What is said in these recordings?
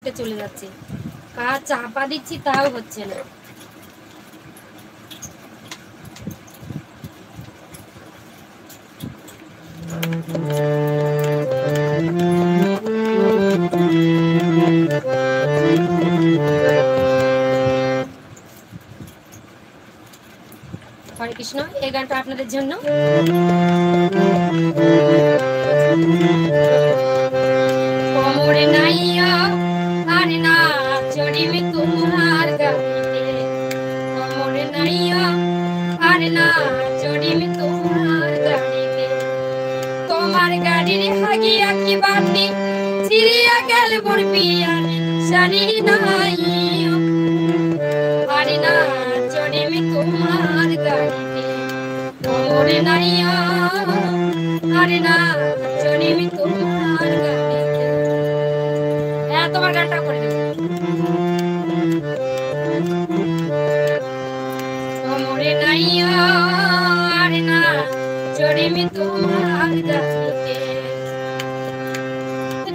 চলে যাচ্ছে, কাজ চাপা দিচ্ছি তাও হচ্ছে না। হরে কৃষ্ণ। এই গানটা আপনাদের জন্য। কোমরে নাইয়া আর না চড়িবি তোমার গাড়িতে, কোমরে নাইয়া আর না চড়িবি তোমার গাড়িতে, তোমার গাড়ির হাগিয়া কি বাতি ছিড়িয়া গেল মোর পিয়ার শাড়ি নাই, আর না চড়িবি তোমার গাড়িতে, কোমরে নাইয়া আর না চড়িবি তোমার গাড়িতে। তোমার গানটা করে দেব। কোমরে নাইয়া আর না চড়িবি তোমার গাড়িতে,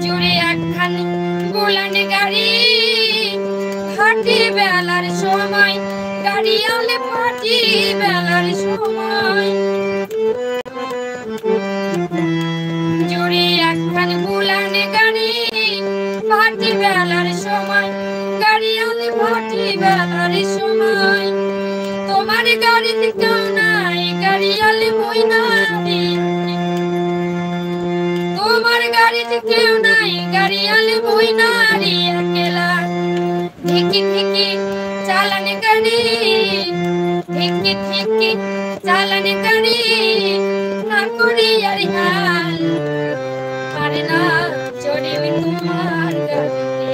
জুড়ে একখানি বুলান গাড়ি ফাটি বেলার সময়, গাড়ি আলে ফাটি বেলার সময়, জুড়ে একখানি বুলান গাড়ি ফাটি বেলার সময়, গাড়ি আলে ফাটি বেলার সময়, তোমার গাড়িতে কেউ নাই গাড়ি আলে বই নাই, তোমার গাড়িতে কেউ নাই গাড়ি আলে বই নারী একলা, ঠিকি ঠিকি চালান গাড়ি, ঠিকি ঠিকি চালান গাড়ি, না করি আর হাল, আরে না চড়িবি তোমার গাড়িতে,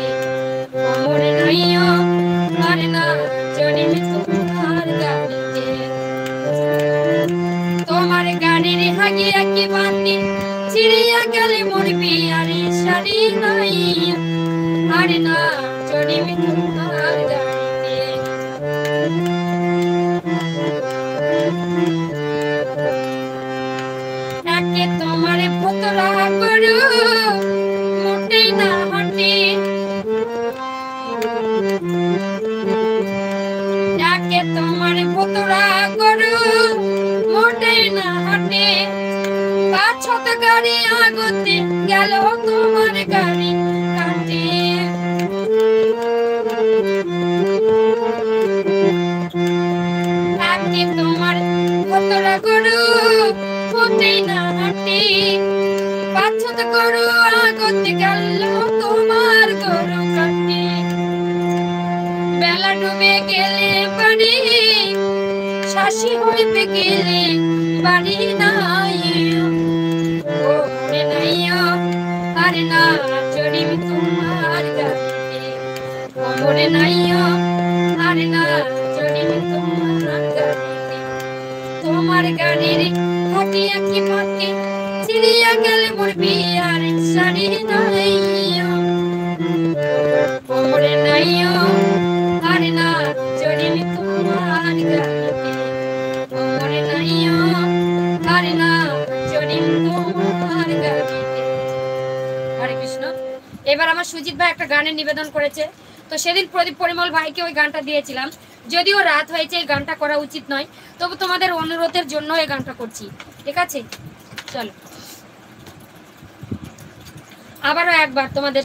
কোমরে নাইয়া আরে না চড়িবি তোমার গাড়িতে, তোমার গাড়ির হাগিয়া কি বাতি ছিড়িয়া গেলে মোর পিয়ার শাড়ি নাই, আরে না চড়িবি তোমার গাড়িতে। একে তোমার ফতরা করু মোটেই না হাঁটে, একে তোমার ফতরা করু মোটেই না হাঁটে, পাছত গাড়ি আগতে গেল তোমার গাড়ি কাটে, একে তোমার ফতরা করু মোটেই না হাঁটে, পাছত গরু আগতে গেল তোমার গরু কাটে, বেলা ডুবে গেলে বাড়ি শাসি হইতে গেলে বাড়ি নাই, কোমরে নাইয়া আর না চড়িবি তোমার গাড়িতে, কোমরে নাইয়া আর না চড়িবি তোমার গাড়িতে, তোমার গাড়ির হাঁটিয়া কি পাতি ছিড়িয়া গেলে মোর বিয়ার শাড়ি নাই, কোমরে নাইয়া আর না চড়িবি তোমার গাড়িতে, কোমরে নাইয়া আর না চড়িবি তোমার গাড়িতে। হরে কৃষ্ণ। এবার আমার সুজিত ভাই একটা গানের নিবেদন করেছে, তো সেদিন প্রদীপ পরিমল ভাইকে ওই গানটা দিয়েছিলাম, যদিও রাত হয়েছে এই গানটা করা উচিত নয়, তবু তোমাদের অনুরোধের জন্য এই গানটা করছি, ঠিক আছে? চলো আবারও একবার তোমাদের